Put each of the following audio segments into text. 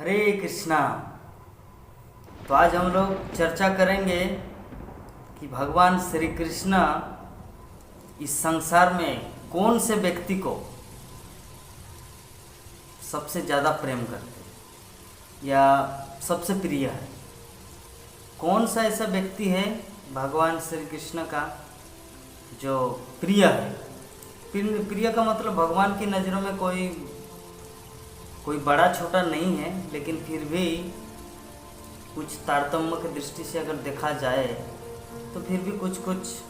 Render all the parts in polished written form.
हरे कृष्णा। तो आज हम लोग चर्चा करेंगे कि भगवान श्री कृष्ण इस संसार में कौन से व्यक्ति को सबसे ज़्यादा प्रेम करते या सबसे प्रिय है। कौन सा ऐसा व्यक्ति है भगवान श्री कृष्ण का जो प्रिय है। प्रिय का मतलब भगवान की नज़रों में कोई बड़ा छोटा नहीं है, लेकिन फिर भी कुछ तारतम्य की दृष्टि से अगर देखा जाए तो फिर भी कुछ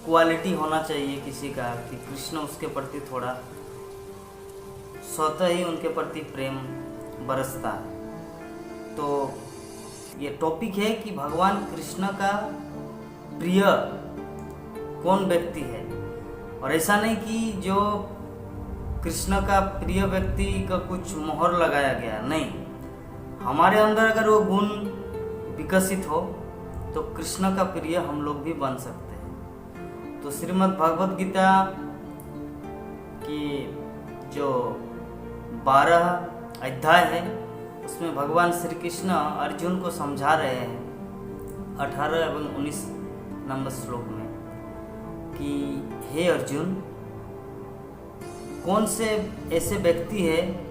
क्वालिटी होना चाहिए किसी का कि कृष्ण उसके प्रति थोड़ा स्वतः ही उनके प्रति प्रेम बरसता है। तो ये टॉपिक है कि भगवान कृष्ण का प्रिय कौन व्यक्ति है। और ऐसा नहीं कि जो कृष्ण का प्रिय व्यक्ति का कुछ मोहर लगाया गया, नहीं। हमारे अंदर अगर वो गुण विकसित हो तो कृष्ण का प्रिय हम लोग भी बन सकते हैं। तो श्रीमद् भगवद गीता की जो 12 अध्याय है उसमें भगवान श्री कृष्ण अर्जुन को समझा रहे हैं 18 एवं 19 नंबर श्लोक में कि हे अर्जुन, कौन से ऐसे व्यक्ति है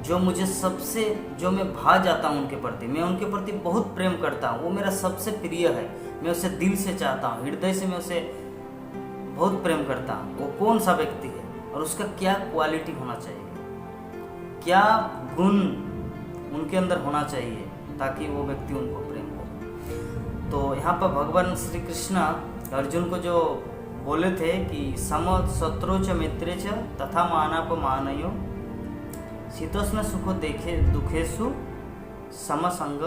जो मैं भा जाता हूँ उनके प्रति, मैं उनके प्रति बहुत प्रेम करता हूँ, वो मेरा सबसे प्रिय है, मैं उसे दिल से चाहता हूँ, हृदय से मैं उसे बहुत प्रेम करता हूँ। वो कौन सा व्यक्ति है और उसका क्या क्वालिटी होना चाहिए, क्या गुण उनके अंदर होना चाहिए ताकि वो व्यक्ति उनको प्रेम करे। तो यहाँ पर भगवान श्री कृष्ण अर्जुन को जो बोले थे कि सम शत्रु च मित्रे च तथा मानापमानयो शीतोष्ण सुखो देखे दुखेशु समसंग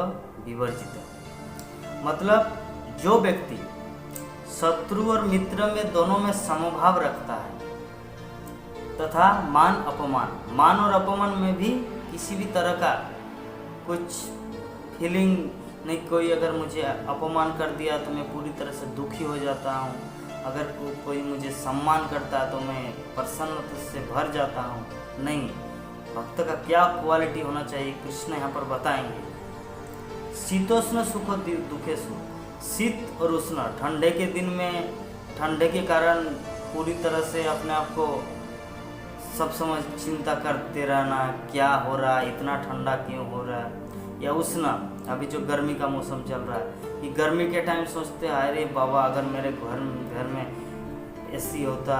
विवर्जित। मतलब जो व्यक्ति शत्रु और मित्र में दोनों में समभाव रखता है तथा मान और अपमान में भी किसी भी तरह का कुछ फीलिंग नहीं। कोई अगर मुझे अपमान कर दिया तो मैं पूरी तरह से दुखी हो जाता हूँ, अगर कोई मुझे सम्मान करता है तो मैं प्रसन्नता से भर जाता हूँ। नहीं, भक्त का क्या क्वालिटी होना चाहिए कृष्ण यहाँ पर बताएंगे। शीतोष्ण सुख दुखेशु, शीत और उष्ण, ठंडे के दिन में ठंडे के कारण पूरी तरह से अपने आप को सब समय चिंता करते रहना, क्या हो रहा है, इतना ठंडा क्यों हो रहा है। या उष्ण, अभी जो गर्मी का मौसम चल रहा है कि गर्मी के टाइम सोचते हैं अरे बाबा अगर मेरे घर में एसी होता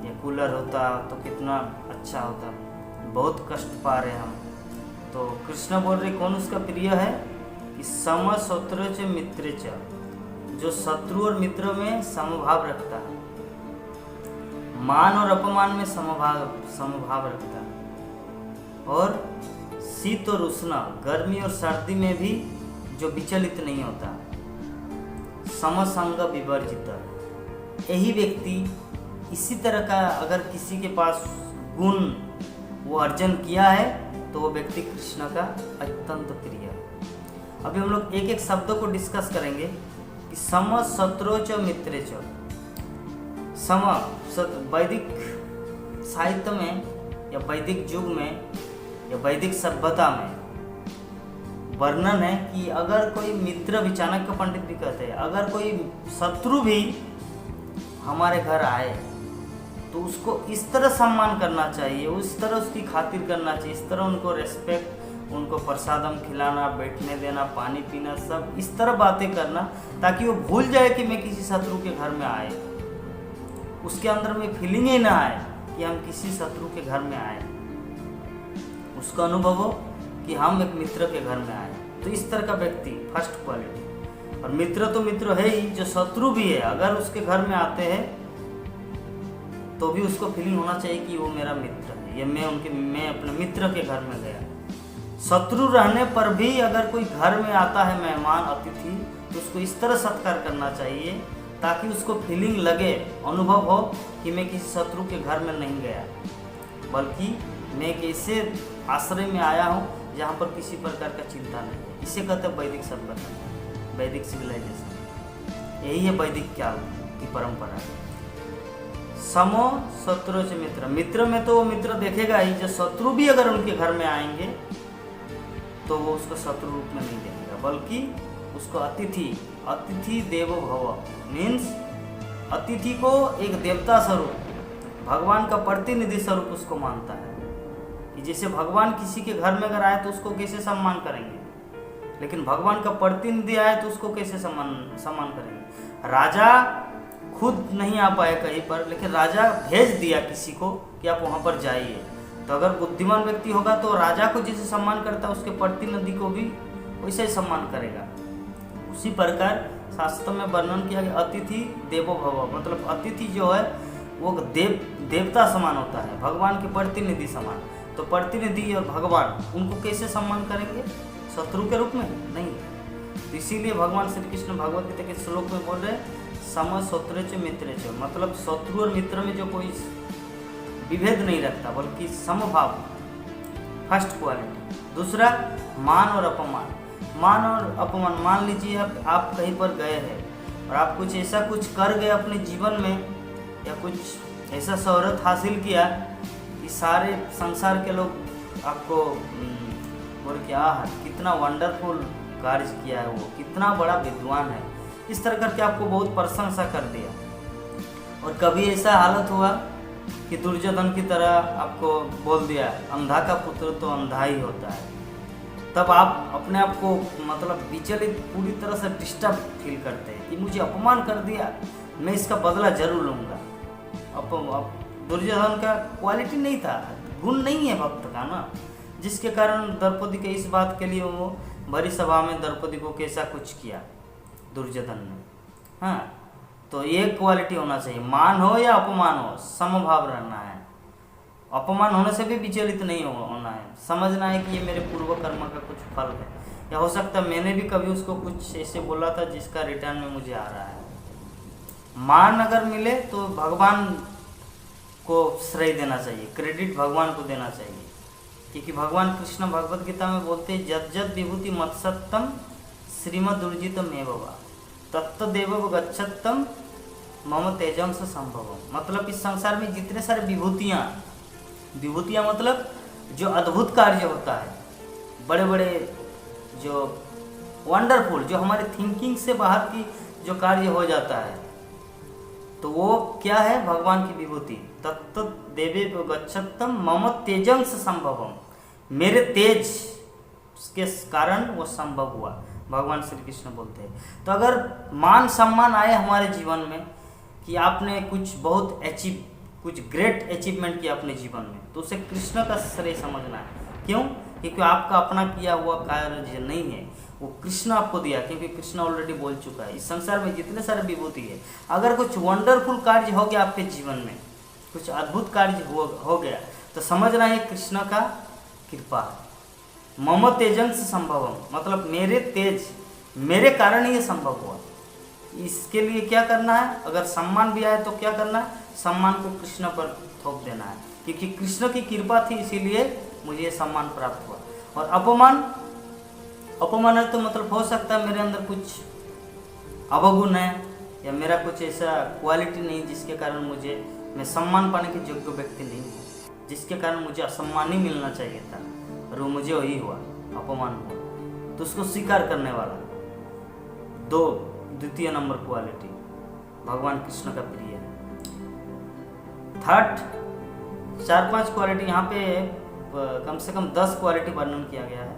या कूलर होता तो कितना अच्छा होता, बहुत कष्ट पा रहे हम। तो कृष्ण बोल रहे कौन उसका प्रिय है कि सम शत्रु च मित्र च, जो शत्रु और मित्र में समभाव रखता है, मान और अपमान में समभाव रखता है, और शीत और उष्ण, गर्मी और सर्दी में भी जो विचलित नहीं होता, समसंग विवर्जित। यही व्यक्ति इसी तरह का अगर किसी के पास गुण वो अर्जन किया है तो वो व्यक्ति कृष्ण का अत्यंत प्रिय है। अभी हम लोग एक एक शब्दों को डिस्कस करेंगे कि सम शत्रु च मित्रे च। सम वैदिक साहित्य में या वैदिक युग में या वैदिक सभ्यता में वर्णन है कि अगर कोई मित्र भी, चाणक्य पंडित भी कहते हैं, अगर कोई शत्रु भी हमारे घर आए तो उसको इस तरह सम्मान करना चाहिए, उस तरह उसकी खातिर करना चाहिए, इस तरह उनको रेस्पेक्ट, उनको प्रसादम खिलाना, बैठने देना, पानी पीना, सब इस तरह बातें करना ताकि वो भूल जाए कि मैं किसी शत्रु के घर में आए, उसके अंदर में फीलिंग ही ना आए कि हम किसी शत्रु के घर में आए, उसका अनुभव हो कि हम एक मित्र के घर में आए। तो इस तरह का व्यक्ति फर्स्ट क्वालिटी। और मित्र तो मित्र है ही, जो शत्रु भी है अगर उसके घर में आते हैं तो भी उसको फीलिंग होना चाहिए कि वो मेरा मित्र है, या मैं अपने मित्र के घर में गया। शत्रु रहने पर भी अगर कोई घर में आता है मेहमान अतिथि तो उसको इस तरह सत्कार करना चाहिए ताकि उसको फीलिंग लगे, अनुभव हो कि मैं किसी शत्रु के घर में नहीं गया, बल्कि मैं एक ऐसे आश्रय में आया हूँ जहाँ पर किसी प्रकार का चिंता नहीं है। इसे कहते हैं वैदिक सभ्यता, वैदिक सिविलाइजेशन। यही है वैदिक काल की परंपरा। समो शत्रु च मित्र, मित्र में तो वो मित्र देखेगा ही, जो शत्रु भी अगर उनके घर में आएंगे तो वो उसको शत्रु रूप में नहीं देखेगा, बल्कि उसको अतिथि देवो भव मीन्स अतिथि को एक देवता स्वरूप, भगवान का प्रतिनिधि स्वरूप उसको मानता है। कि जैसे भगवान किसी के घर में अगर आए तो उसको कैसे सम्मान करेंगे, लेकिन भगवान का प्रतिनिधि आए तो उसको कैसे सम्मान करेंगे। राजा खुद नहीं आ पाए कहीं पर, लेकिन राजा भेज दिया किसी को कि आप वहाँ पर जाइए। तो अगर बुद्धिमान व्यक्ति होगा तो राजा को जैसे सम्मान करता है उसके प्रतिनिधि को भी वैसे ही सम्मान करेगा। उसी प्रकार शास्त्र में वर्णन किया गया अतिथि देवो भव, मतलब अतिथि जो है वो देवता समान होता है, भगवान के प्रतिनिधि समान। तो प्रतिनिधि और भगवान उनको कैसे सम्मान करेंगे, शत्रु के रूप में नहीं। तो इसीलिए भगवान श्री कृष्ण भगवद गीता के श्लोक में बोल रहे सम शत्रु च मित्र च, मतलब शत्रु और मित्र में जो कोई विभेद नहीं रखता बल्कि समभाव, फर्स्ट क्वालिटी। दूसरा मान और अपमान। मान और अपमान, मान लीजिए आप कहीं पर गए हैं और आप ऐसा कुछ कर गए अपने जीवन में, या कुछ ऐसा शोहरत हासिल किया कि सारे संसार के लोग आपको बोल क्या कितना वंडरफुल कार्य किया है, वो कितना बड़ा विद्वान है, इस तरह करके आपको बहुत प्रशंसा कर दिया। और कभी ऐसा हालत हुआ कि दुर्योधन की तरह आपको बोल दिया अंधा का पुत्र तो अंधा ही होता है, तब आप अपने आप को मतलब विचलित पूरी तरह से डिस्टर्ब फील करते हैं कि मुझे अपमान कर दिया, मैं इसका बदला जरूर लूँगा। अब दुर्योधन का क्वालिटी नहीं था, गुण नहीं है भक्त का ना, जिसके कारण द्रौपदी के इस बात के लिए वो भरी सभा में द्रौपदी को कैसा कुछ किया दुर्योधन ने। हाँ, तो ये क्वालिटी होना चाहिए, मान हो या अपमान हो समभाव रहना है। अपमान होने से भी विचलित नहीं होना है, समझना है कि ये मेरे पूर्व कर्म का कुछ फल है, या हो सकता है मैंने भी कभी उसको कुछ ऐसे बोला था जिसका रिटर्न में मुझे आ रहा है। मान अगर मिले तो भगवान को श्रेय देना चाहिए, क्रेडिट भगवान को देना चाहिए, क्योंकि भगवान कृष्ण भगवद गीता में बोलते हैं जद जद विभूति मत्सत्तम श्रीमद उर्जितम एवं तत्तदेव गच्छत्तम मम तेजंस संभवम। मतलब इस संसार में जितने सारे विभूतियाँ मतलब जो अद्भुत कार्य होता है, बड़े बड़े जो वंडरफुल, जो हमारे थिंकिंग से बाहर की जो कार्य हो जाता है, तो वो क्या है, भगवान की विभूति। तत्त देवे गच्छत्तम मम तेजंस संभवम, मेरे तेज के कारण वो संभव हुआ, भगवान श्री कृष्ण बोलते हैं। तो अगर मान सम्मान आए हमारे जीवन में कि आपने कुछ बहुत कुछ ग्रेट अचीवमेंट किया अपने जीवन में, तो उसे कृष्ण का श्रेय समझना है। क्यों? क्योंकि आपका अपना किया हुआ कार्य नहीं है, वो कृष्ण आपको दिया, क्योंकि कृष्ण ऑलरेडी बोल चुका है इस संसार में जितने सारे विभूति है, अगर कुछ वंडरफुल कार्य हो गया आपके जीवन में, कुछ अद्भुत कार्य हो गया, तो समझना है कृष्ण का कृपा। मम तेजंस संभवम, मतलब मेरे तेज, मेरे कारण ये संभव हुआ। इसके लिए क्या करना है, अगर सम्मान भी आए तो क्या करना है, सम्मान को कृष्ण पर थोप देना है, क्योंकि कृष्ण की कृपा थी इसीलिए मुझे ये सम्मान प्राप्त हुआ। और अपमान है तो मतलब हो सकता है मेरे अंदर कुछ अवगुण है, या मेरा कुछ ऐसा क्वालिटी नहीं जिसके कारण मैं सम्मान पाने के योग्य व्यक्ति नहीं हूँ, जिसके कारण मुझे असम्मान ही मिलना चाहिए था, और वो मुझे वही हुआ, अपमान हुआ। तो उसको स्वीकार करने वाला द्वितीय नंबर क्वालिटी भगवान कृष्ण का प्रिय है। थर्ड 4-5 क्वालिटी, यहाँ पे कम से कम 10 क्वालिटी वर्णन किया गया है।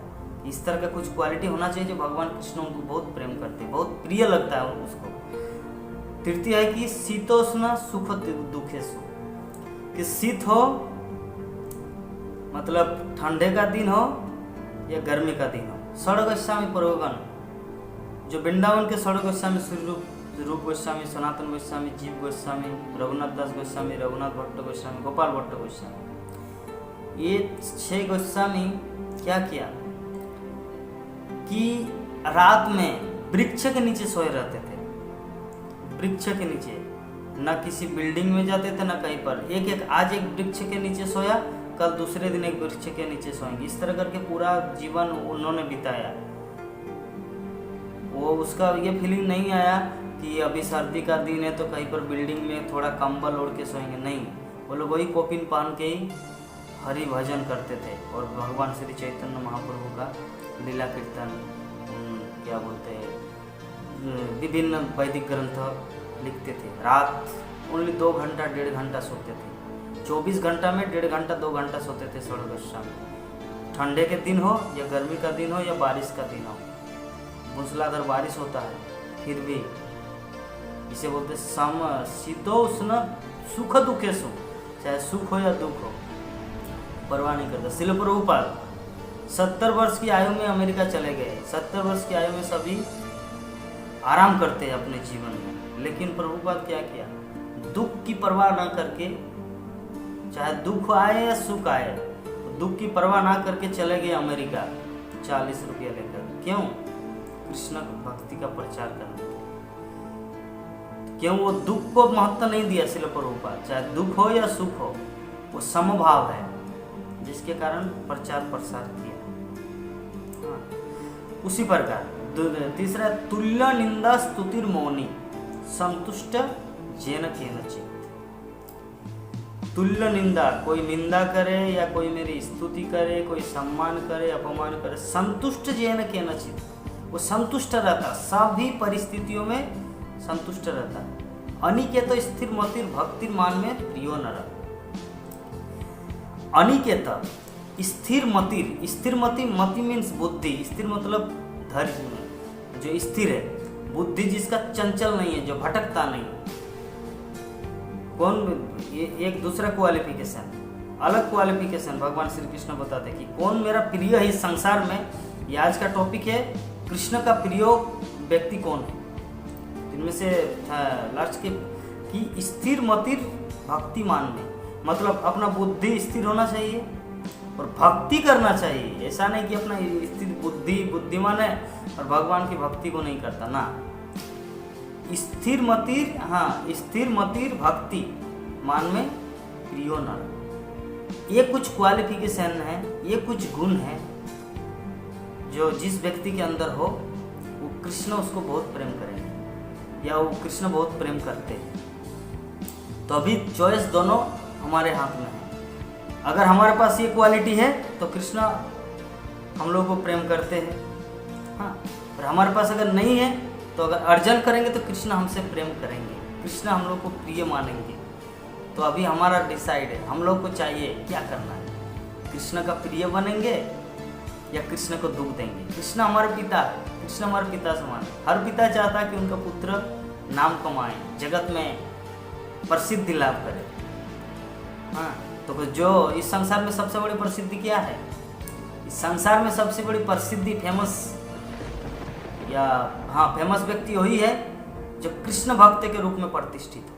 इस तरह का कुछ क्वालिटी होना चाहिए जो भगवान कृष्ण उनको बहुत प्रेम करते हैं, बहुत प्रिय लगता है उसको। तृतीय है कि शीतोष्ण सुख दुखेशु, कि शीत हो मतलब ठंडे का दिन हो या गर्मी का दिन हो। षड गोस्वामी पुरोगन, जो वृंदावन के षड गोस्वामी श्री रूप गोस्वामी, सनातन गोस्वामी, जीव गोस्वामी, रघुनाथ दास गोस्वामी, रघुनाथ भट्ट गोस्वामी, गोपाल भट्ट गोस्वामी, ये 6 गोस्वामी क्या किया कि रात में वृक्ष के नीचे सोए रहते थे, वृक्ष के नीचे, न किसी बिल्डिंग में जाते थे न कहीं पर। आज एक वृक्ष के नीचे सोया, कल दूसरे दिन एक वृक्ष के नीचे सोएंगे, इस तरह करके पूरा जीवन उन्होंने बिताया। वो उसका ये फीलिंग नहीं आया कि अभी सर्दी का दिन है तो कहीं पर बिल्डिंग में थोड़ा कंबल ओढ़ के सोएंगे, नहीं, वो लोग वही कोपिन पहन के ही हरि भजन करते थे और भगवान श्री चैतन्य महाप्रभु का लीला कीर्तन, क्या बोलते हैं, विभिन्न वैदिक ग्रंथ लिखते थे। रात ओनली 2 घंटा 1.5 घंटा सोते थे। 24 घंटा में 1.5 घंटा 2 घंटा सोते थे स्वर्ण गोस्वामी। ठंडे के दिन हो या गर्मी का दिन हो या बारिश का दिन हो, मूसलाधार बारिश होता है, फिर भी इसे बोलते सम शीतोष्ण सुख दुखे सु, चाहे सुख हो या दुख हो, परवाह नहीं करता। श्रील प्रभुपाद 70 वर्ष की आयु में अमेरिका चले गए। 70 वर्ष की आयु में सभी आराम करते हैं अपने जीवन में, लेकिन प्रभुपाद क्या किया, दुख की परवाह ना करके, चाहे दुख आए या सुख आए, दुख की परवाह ना करके चले गए अमेरिका 40 रुपया लेकर। क्यों? कृष्ण भक्ति का प्रचार करने। क्यों? वो दुख को महत्व नहीं दिया श्रील प्रभुपाद, चाहे दुख हो या सुख हो, वो समभाव है, जिसके कारण प्रचार प्रसार किया। उसी प्रकार तीसरा, तुल्य निंदा स्तुतिर मौनी संतुष्ट जेन केनचित। तुल्य निंदा, कोई निंदा करे या कोई मेरी स्तुति करे, कोई सम्मान करे, अपमान करे, संतुष्ट जेन केनचित, वो संतुष्ट रहता, सभी परिस्थितियों में संतुष्ट रहता। अनिकेत स्थिर मतिर भक्ति मान में प्रियो नर। अनिकेत स्थिर मतिर, स्थिर मति मीन्स बुद्धि, स्थिर मतलब धैर्य, जो स्थिर है, बुद्धि जिसका चंचल नहीं है, जो भटकता नहीं। कौन, ये एक दूसरा क्वालिफिकेशन, अलग क्वालिफिकेशन भगवान श्री कृष्ण बताते कि कौन मेरा प्रिय है इस संसार में। ये आज का टॉपिक है, कृष्ण का प्रिय व्यक्ति कौन है। इनमें से लास्ट के कि स्थिर मतिर भक्तिमान में, मतलब अपना बुद्धि स्थिर होना चाहिए और भक्ति करना चाहिए। ऐसा नहीं कि अपना स्थिर बुद्धिमान है और भगवान की भक्ति को नहीं करता ना। स्थिर मतिर, हाँ, स्थिर मतिर भक्ति मान में प्रियो नर। ये कुछ क्वालिफिकेशन है, ये कुछ गुण है जो जिस व्यक्ति के अंदर हो, वो कृष्ण उसको बहुत प्रेम करेंगे या वो कृष्ण बहुत प्रेम करते हैं। तो अभी चॉइस दोनों हमारे हाथ में है। अगर हमारे पास ये क्वालिटी है तो कृष्ण हम लोग को प्रेम करते हैं, हाँ। और हमारे पास अगर नहीं है तो अगर अर्जन करेंगे तो कृष्ण हमसे प्रेम करेंगे, कृष्ण हम लोग को प्रिय मानेंगे। तो अभी हमारा डिसाइड है, हम लोग को चाहिए क्या करना है, कृष्ण का प्रिय बनेंगे या कृष्ण को दुख देंगे। कृष्ण हमारे पिता है, कृष्ण हमारे पिता समान है। हर पिता चाहता है कि उनका पुत्र नाम कमाए, जगत में प्रसिद्धि लाभ करे, हाँ। तो जो इस संसार में सबसे बड़ी प्रसिद्धि क्या है? इस संसार में सबसे बड़ी प्रसिद्धि, फेमस या हाँ फेमस व्यक्ति वही है जो कृष्ण भक्त के रूप में प्रतिष्ठित है।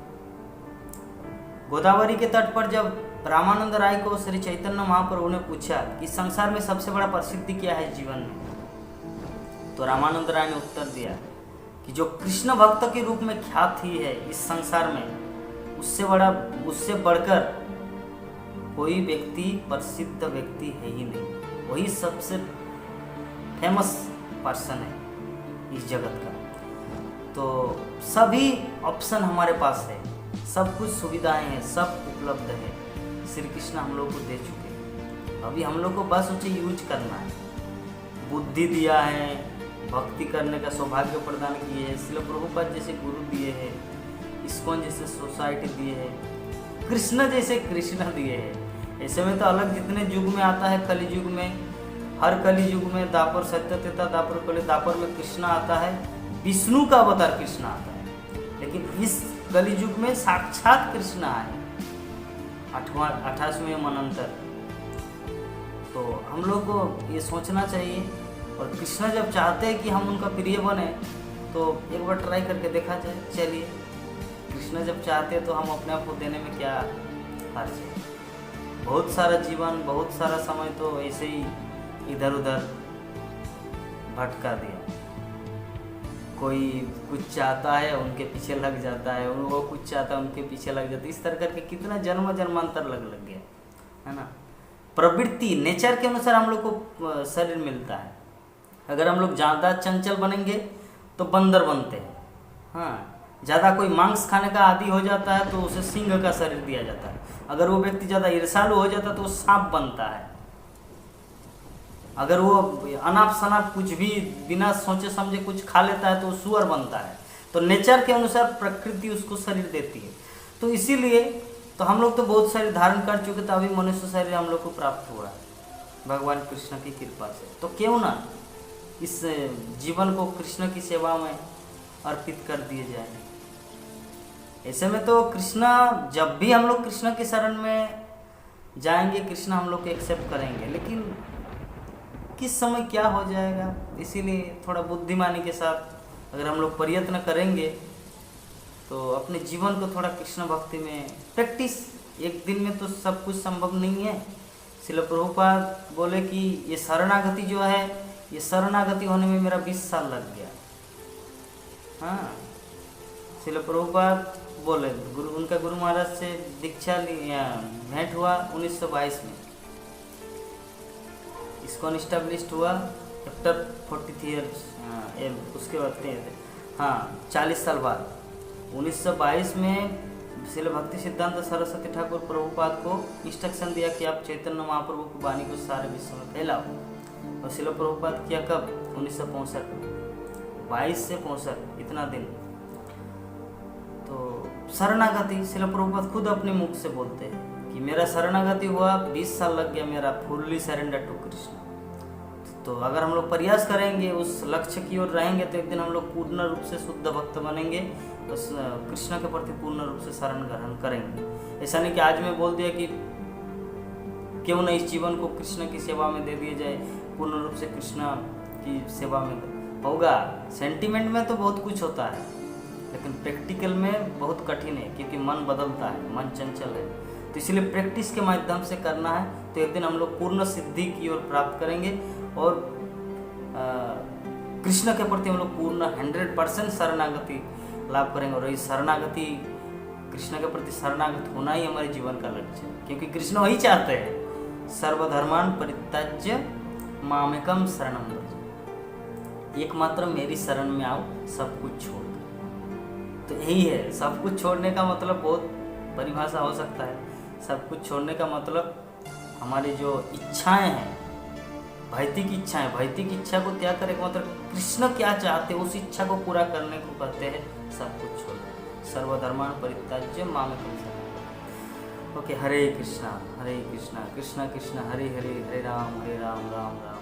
गोदावरी के तट पर जब रामानंद राय को श्री चैतन्य महाप्रभु ने पूछा कि संसार में सबसे बड़ा प्रसिद्धि क्या है जीवन में, तो रामानंद राय ने उत्तर दिया कि जो कृष्ण भक्त के रूप में ख्याति है इस संसार में, उससे बढ़कर कोई व्यक्ति, प्रसिद्ध व्यक्ति है ही नहीं। वही सबसे फेमस पर्सन है इस जगत का। तो सभी ऑप्शन हमारे पास है, सब कुछ सुविधाएं हैं, सब उपलब्ध है, श्री कृष्ण हम लोग को दे चुके हैं। अभी हम लोग को बस उसे यूज करना है। बुद्धि दिया है, भक्ति करने का सौभाग्य प्रदान किए है, श्रील प्रभुपाद जैसे गुरु दिए हैं, इस्कॉन जैसे सोसाइटी दिए है, कृष्ण जैसे कृष्ण दिए हैं। ऐसे में तो अलग जितने युग में आता है, कलि युग में, हर कलि युग में द्वापर सत्य त्रेता द्वापर कलि, द्वापर में कृष्ण आता है, विष्णु का अवतार कृष्ण आता है। लेकिन इस कलि युग में साक्षात कृष्ण आए 28वें मनंतर। तो हम लोग को ये सोचना चाहिए, और कृष्ण जब चाहते हैं कि हम उनका प्रिय बने तो एक बार ट्राई करके देखा जाए। चलिए, कृष्ण जब चाहते हैं तो हम अपने आप को देने में क्या हर्ज है। बहुत सारा जीवन, बहुत सारा समय तो ऐसे ही इधर उधर भटका दिया। कोई कुछ चाहता है उनके पीछे लग जाता है, वो कुछ चाहता है उनके पीछे लग जाता है। इस तरह करके कितना जन्म जन्मांतर लग गया है ना। प्रवृत्ति, नेचर के अनुसार हम लोग को शरीर मिलता है। अगर हम लोग ज़्यादा चंचल बनेंगे तो बंदर बनते हैं, हाँ। ज़्यादा कोई मांस खाने का आदी हो जाता है तो उसे सिंह का शरीर दिया जाता है। अगर वो व्यक्ति ज़्यादा ईर्ष्यालु हो जाता है तो वो सांप बनता है। अगर वो अनाप शनाप कुछ भी बिना सोचे समझे कुछ खा लेता है तो वो सुअर बनता है। तो नेचर के अनुसार प्रकृति उसको शरीर देती है। तो इसीलिए तो हम लोग तो बहुत सारे धारण कर चुके थे, अभी मनुष्य शरीर हम लोग को प्राप्त हुआ है भगवान कृष्ण की कृपा से। तो क्यों ना इस जीवन को कृष्ण की सेवा में अर्पित कर दिए जाए। ऐसे में तो कृष्णा, जब भी हम लोग कृष्ण की शरण में जाएंगे कृष्ण हम लोग को एक्सेप्ट करेंगे, लेकिन किस समय क्या हो जाएगा, इसीलिए थोड़ा बुद्धिमानी के साथ अगर हम लोग प्रयत्न करेंगे तो अपने जीवन को थोड़ा कृष्ण भक्ति में प्रैक्टिस, एक दिन में तो सब कुछ संभव नहीं है। श्रील प्रभुपाद बोले कि ये शरणागति जो है, ये शरणागति होने में मेरा 20 साल लग गया। हाँ, श्रील प्रभुपाद बोले उनका गुरु महाराज से दीक्षा लिया, भेंट हुआ 1922 में, इसको इस्टेब्लिश्ड हुआ आफ्टर 40 ईयर्स, उसके बाद हाँ 40 साल बाद 1922 में श्रील भक्ति सिद्धांत सरस्वती ठाकुर प्रभुपाद को इंस्ट्रक्शन दिया कि आप चैतन्य महाप्रभु की वाणी को सारे विश्व में फैलाओ। और श्रील प्रभुपाद किया कब? 1965 में, 22 से 65 इतना दिन। तो शरणागति श्रील प्रभुपाद खुद अपने मुख से बोलते हैं कि मेरा शरणागति हुआ 20 साल लग गया, मेरा फुल्ली सरेंडर टू कृष्ण। तो अगर हम लोग प्रयास करेंगे, उस लक्ष्य की ओर रहेंगे, तो एक दिन हम लोग पूर्ण रूप से शुद्ध भक्त बनेंगे, उस कृष्ण के प्रति पूर्ण रूप से शरण ग्रहण करेंगे। ऐसा नहीं कि आज मैं बोल दिया कि क्यों न इस जीवन को कृष्ण की सेवा में दे दिया जाए, पूर्ण रूप से कृष्ण की सेवा में होगा। सेंटिमेंट में तो बहुत कुछ होता है, लेकिन प्रैक्टिकल में बहुत कठिन है, क्योंकि मन बदलता है, मन चंचल है। तो इसलिए प्रैक्टिस के माध्यम से करना है, तो एक दिन हम लोग पूर्ण सिद्धि की ओर प्राप्त करेंगे और कृष्ण के प्रति हम लोग पूर्ण 100% शरणागति लाभ करेंगे। और इस शरणागति, कृष्ण के प्रति शरणागत होना ही हमारे जीवन का लक्ष्य है, क्योंकि कृष्ण वही चाहते हैं, सर्वधर्मान परित्यज्य मामेकम शरणम व्रज, एकमात्र मेरी शरण में आओ, सब कुछ छोड़ दो। तो यही है, सब कुछ छोड़ने का मतलब बहुत परिभाषा हो सकता है। सब कुछ छोड़ने का मतलब हमारी जो इच्छाएं हैं, भौतिक इच्छाएं, भौतिक इच्छा को त्याग कर एक मतलब कृष्ण क्या चाहते हैं उस इच्छा को पूरा करने को कहते हैं सब कुछ छोड़, सर्वधर्मान परित्यज्य मामेकम शरणम। ओके, हरे कृष्णा कृष्ण कृष्ण हरे हरे, हरे राम राम राम।